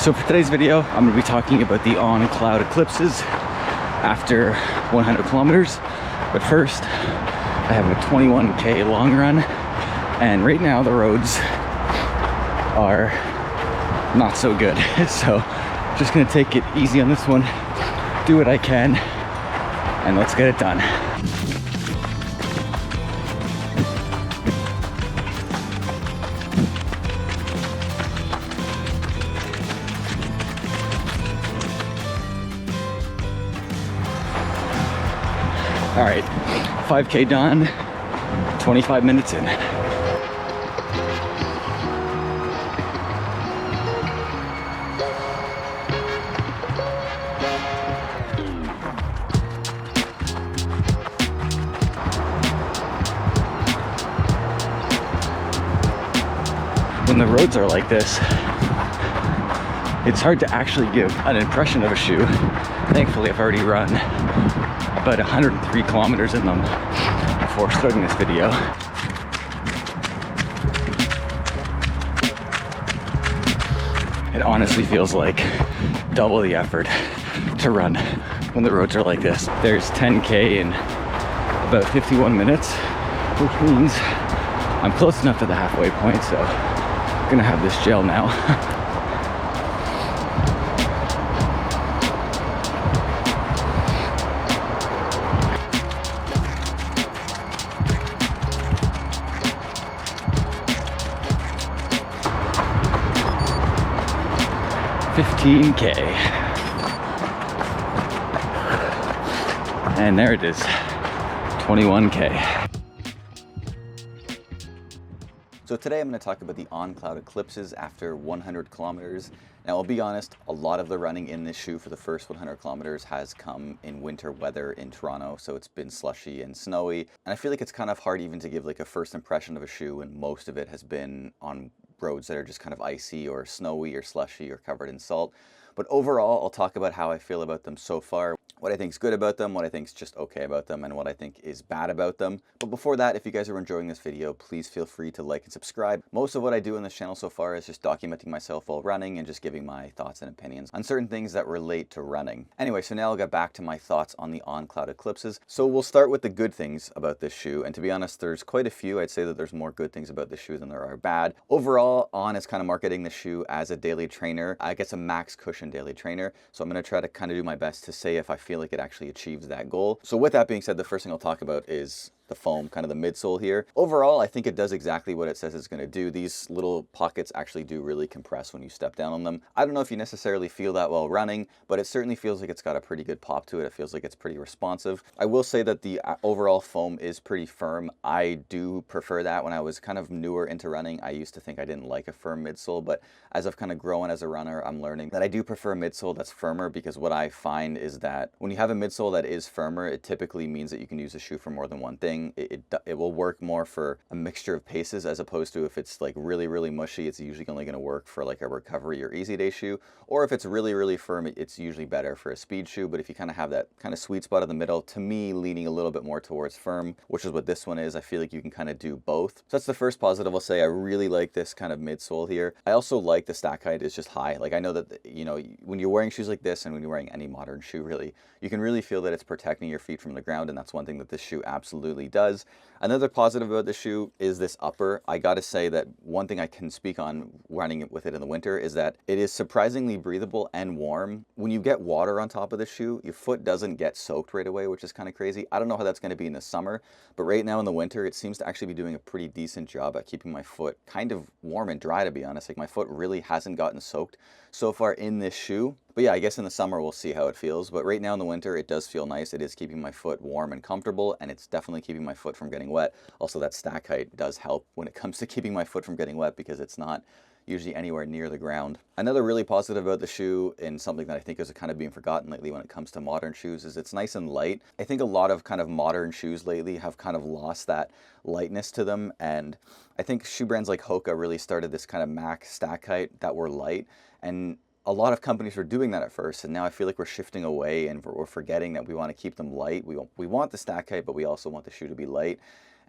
So for today's video, I'm going to be talking about the On Cloudeclipses after 100 kilometers. But first, I have a 21K long run, and right now the roads are not so good. So just going to take it easy on this one, do what I can, and let's get it done. All right, 5K done, 25 minutes in. When the roads are like this, it's hard to actually give an impression of a shoe. Thankfully, I've already run about 103 kilometers in them before starting this video. It honestly feels like double the effort to run when the roads are like this. There's 10K in about 51 minutes, which means I'm close enough to the halfway point, so I'm gonna have this gel now. 15K. And there it is, 21K. So today I'm going to talk about the On Cloudeclipses after 100 kilometers. Now I'll be honest, a lot of the running in this shoe for the first 100 kilometers has come in winter weather in Toronto, so it's been slushy and snowy. And I feel like it's kind of hard even to give like a first impression of a shoe when most of it has been on roads that are just kind of icy or snowy or slushy or covered in salt. But overall, I'll talk about how I feel about them so far, what I think is good about them, what I think is just okay about them, and what I think is bad about them. But before that, if you guys are enjoying this video, please feel free to like and subscribe. Most of what I do on this channel so far is just documenting myself while running and just giving my thoughts and opinions on certain things that relate to running. Anyway, so now I'll get back to my thoughts on the On Cloudeclipses. So we'll start with the good things about this shoe, and to be honest, there's quite a few. I'd say that there's more good things about this shoe than there are bad. Overall, On is kind of marketing the shoe as a daily trainer. I guess a max cushion daily trainer. So I'm going to try to kind of do my best to say if I feel like it actually achieves that goal. So with that being said, the first thing I'll talk about is the foam, kind of the midsole here. Overall, I think it does exactly what it says it's going to do. These little pockets actually do really compress when you step down on them. I don't know if you necessarily feel that while running, but it certainly feels like it's got a pretty good pop to it. It feels like it's pretty responsive. I will say that the overall foam is pretty firm. I do prefer that. When I was kind of newer into running, I used to think I didn't like a firm midsole, but as I've kind of grown as a runner, I'm learning that I do prefer a midsole that's firmer, because what I find is that when you have a midsole that is firmer, it typically means that you can use the shoe for more than one thing. It will work more for a mixture of paces, as opposed to if it's like really mushy, it's usually only going to work for like a recovery or easy day shoe. Or if it's really firm, it's usually better for a speed shoe. But if you kind of have that kind of sweet spot in the middle, to me, leaning a little bit more towards firm, which is what this one is, I feel like you can kind of do both. So that's the first positive I'll say. I really like this kind of midsole here. I also like the stack height is just high. Like I know that, you know, when you're wearing shoes like this and when you're wearing any modern shoe really, you can really feel that it's protecting your feet from the ground, and that's one thing that this shoe absolutely does. Another positive about the shoe is this upper. I gotta say that one thing I can speak on running with it in the winter is that it is surprisingly breathable and warm. When you get water on top of the shoe, your foot doesn't get soaked right away, which is kind of crazy. I don't know how that's going to be in the summer, but right now in the winter, it seems to actually be doing a pretty decent job at keeping my foot kind of warm and dry, to be honest. Like my foot really hasn't gotten soaked so far in this shoe. But yeah, I guess in the summer we'll see how it feels. But right now in the winter, it does feel nice. It is keeping my foot warm and comfortable, and it's definitely keeping my foot from getting wet. Also, that stack height does help when it comes to keeping my foot from getting wet, because it's not usually anywhere near the ground. Another really positive about the shoe, and something that I think is kind of being forgotten lately when it comes to modern shoes, is it's nice and light. I think a lot of kind of modern shoes lately have kind of lost that lightness to them, and I think shoe brands like Hoka really started this kind of max stack height that were light, and a lot of companies were doing that at first, and now I feel like we're shifting away and we're forgetting that we want to keep them light. We want the stack height, but we also want the shoe to be light.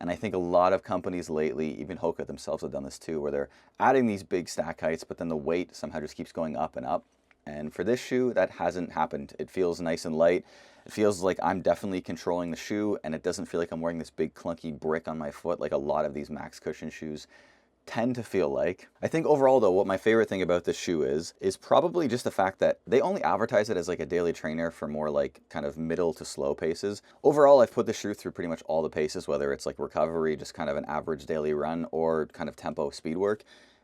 And I think a lot of companies lately, even Hoka themselves have done this too, where they're adding these big stack heights, but then the weight somehow just keeps going up and up. And for this shoe, that hasn't happened. It feels nice and light. It feels like I'm definitely controlling the shoe, and it doesn't feel like I'm wearing this big clunky brick on my foot like a lot of these max cushion shoes tend to feel like. I think overall though, what my favorite thing about this shoe is probably just the fact that they only advertise it as like a daily trainer for more like kind of middle to slow paces. Overall, I've put the shoe through pretty much all the paces, whether it's like recovery, just kind of an average daily run, or kind of tempo speed work.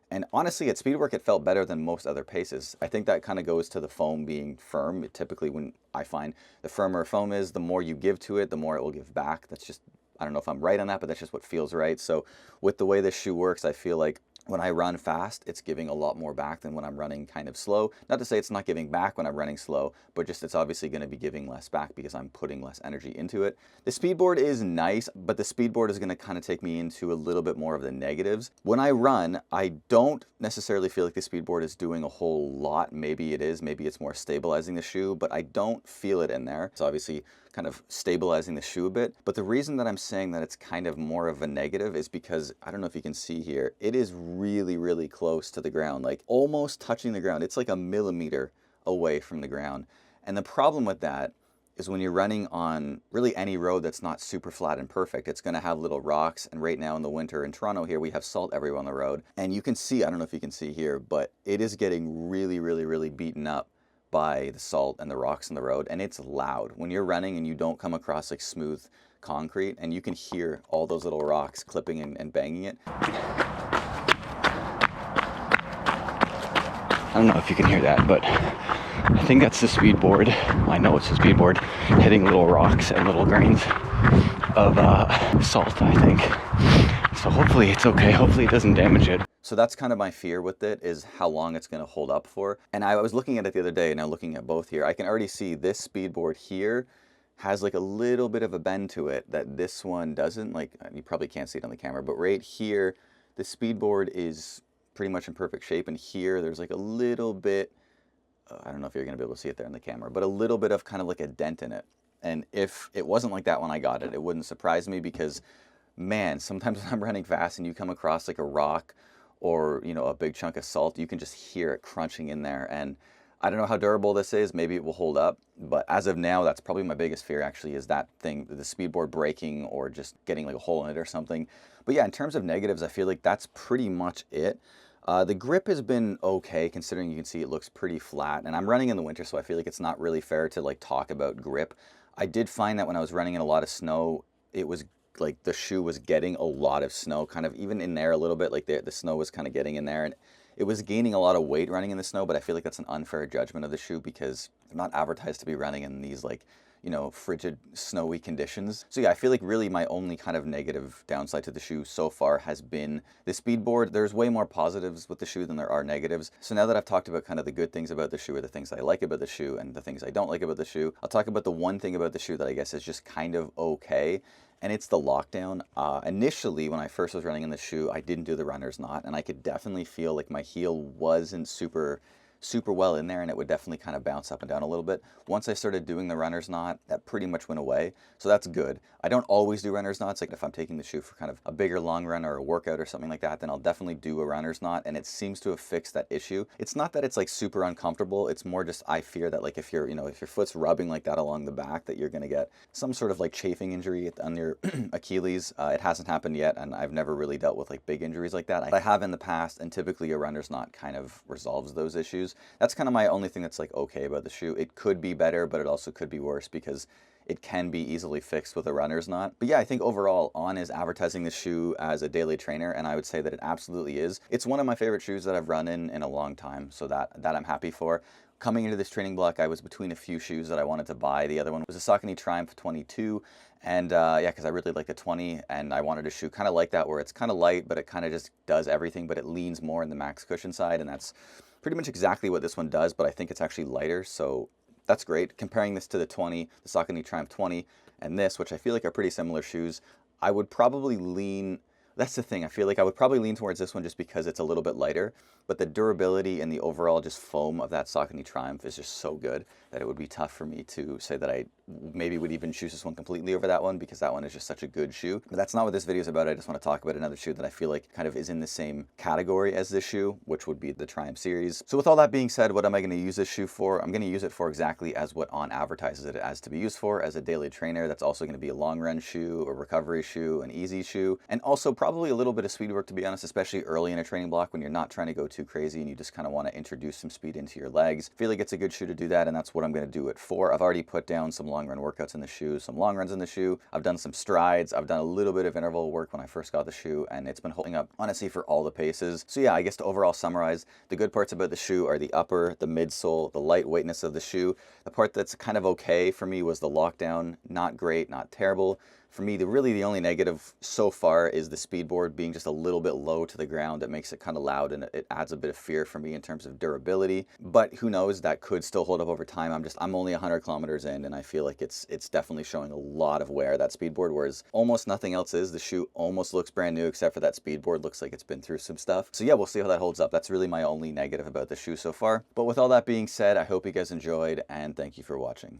And honestly, at speed work, it felt better than most other paces. I think that kind of goes to the foam being firm. Typically, when I find the firmer foam is, the more you give to it, the more it will give back. That's just, I don't know if I'm right on that, but that's just what feels right. So with the way this shoe works, I feel like when I run fast, it's giving a lot more back than when I'm running kind of slow. Not to say it's not giving back when I'm running slow, but just it's obviously going to be giving less back because I'm putting less energy into it. The speedboard is nice, but the speedboard is going to kind of take me into a little bit more of the negatives. When I run, I don't necessarily feel like the speedboard is doing a whole lot. Maybe it is, maybe it's more stabilizing the shoe, but I don't feel it in there. It's obviously kind of stabilizing the shoe a bit. But the reason that I'm saying that it's kind of more of a negative is because, I don't know if you can see here, it is really, really close to the ground, like almost touching the ground. It's like a millimeter away from the ground. And the problem with that is when you're running on really any road that's not super flat and perfect, it's going to have little rocks. And right now in the winter in Toronto here, we have salt everywhere on the road. And you can see, I don't know if you can see here, but it is getting really, really, really beaten up by the salt and the rocks in the road, and it's loud. When you're running and you don't come across like smooth concrete, and you can hear all those little rocks clipping and banging it. I don't know if you can hear that, but I think that's the speedboard. I know it's the speedboard hitting little rocks and little grains of salt, I think. So hopefully it's okay. Hopefully it doesn't damage it. So that's kind of my fear with it, is how long it's going to hold up for. And I was looking at it the other day, and now looking at both here, I can already see this speedboard here has like a little bit of a bend to it that this one doesn't. Like, you probably can't see it on the camera, but right here, the speedboard is pretty much in perfect shape. And here, there's like a little bit, I don't know if you're going to be able to see it there in the camera, but a little bit of kind of like a dent in it. And if it wasn't like that when I got it, it wouldn't surprise me, because man, sometimes when I'm running fast and you come across like a rock or, you know, a big chunk of salt, you can just hear it crunching in there. And I don't know how durable this is. Maybe it will hold up. But as of now, that's probably my biggest fear, actually, is that thing, the speedboard breaking or just getting like a hole in it or something. But yeah, in terms of negatives, I feel like that's pretty much it. The grip has been okay, considering you can see it looks pretty flat. And I'm running in the winter, so I feel like it's not really fair to like talk about grip. I did find that when I was running in a lot of snow, it was like the shoe was getting a lot of snow, kind of even in there a little bit, like the snow was kind of getting in there, and it was gaining a lot of weight running in the snow. But I feel like that's an unfair judgment of the shoe, because they're not advertised to be running in these like, you know, frigid, snowy conditions. So yeah, I feel like really my only kind of negative downside to the shoe so far has been the speedboard. There's way more positives with the shoe than there are negatives. So now that I've talked about kind of the good things about the shoe, or the things I like about the shoe and the things I don't like about the shoe, I'll talk about the one thing about the shoe that I guess is just kind of okay. And it's the lockdown. Initially, when I first was running in the shoe, I didn't do the runner's knot, and I could definitely feel like my heel wasn't super well in there, and it would definitely kind of bounce up and down a little bit. Once I started doing the runner's knot, that pretty much went away. So that's good. I don't always do runner's knots. Like if I'm taking the shoe for kind of a bigger long run or a workout or something like that, then I'll definitely do a runner's knot, and it seems to have fixed that issue. It's not that it's like super uncomfortable. It's more just I fear that like if you're, you know, if your foot's rubbing like that along the back, that you're going to get some sort of like chafing injury on your Achilles. It hasn't happened yet, and I've never really dealt with like big injuries like that. I have in the past, and typically a runner's knot kind of resolves those issues. That's kind of my only thing that's like okay about the shoe. It could be better, but it also could be worse, because it can be easily fixed with a runner's knot. But yeah, I think overall On is advertising the shoe as a daily trainer, and I would say that it absolutely is. It's one of my favorite shoes that I've run in a long time, so that I'm happy for. Coming into this training block, I was between a few shoes that I wanted to buy. The other one was a Saucony Triumph 22, and yeah, because I really like the 20, and I wanted a shoe kind of like that, where it's kind of light, but it kind of just does everything, but it leans more in the max cushion side, and that's pretty much exactly what this one does, but I think it's actually lighter, so that's great. Comparing this to the 20, the Saucony Triumph 20, and this, which I feel like are pretty similar shoes, I would probably lean That's the thing. I feel like I would probably lean towards this one just because it's a little bit lighter, but the durability and the overall just foam of that Saucony Triumph is just so good that it would be tough for me to say that I maybe would even choose this one completely over that one, because that one is just such a good shoe. But that's not what this video is about. I just want to talk about another shoe that I feel like kind of is in the same category as this shoe, which would be the Triumph series. So with all that being said, what am I going to use this shoe for? I'm going to use it for exactly as what On advertises it as to be used for, as a daily trainer. That's also going to be a long run shoe, a recovery shoe, an easy shoe, and also probably a little bit of speed work, to be honest, especially early in a training block when you're not trying to go too crazy and you just kind of want to introduce some speed into your legs. I feel like it's a good shoe to do that, and that's what I'm going to do it for. I've already put down some long run workouts in the shoe, some long runs in the shoe. I've done some strides. I've done a little bit of interval work when I first got the shoe, and it's been holding up honestly for all the paces. So yeah, I guess to overall summarize, the good parts about the shoe are the upper, the midsole, the lightweightness of the shoe. The part that's kind of okay for me was the lockdown. Not great, not terrible. For me, really the only negative so far is the speedboard being just a little bit low to the ground. It makes it kind of loud, and it adds a bit of fear for me in terms of durability. But who knows, that could still hold up over time. I'm only 100 kilometers in, and I feel like it's definitely showing a lot of wear, that speedboard, whereas almost nothing else is. The shoe almost looks brand new, except for that speedboard looks like it's been through some stuff. So yeah, we'll see how that holds up. That's really my only negative about the shoe so far. But with all that being said, I hope you guys enjoyed, and thank you for watching.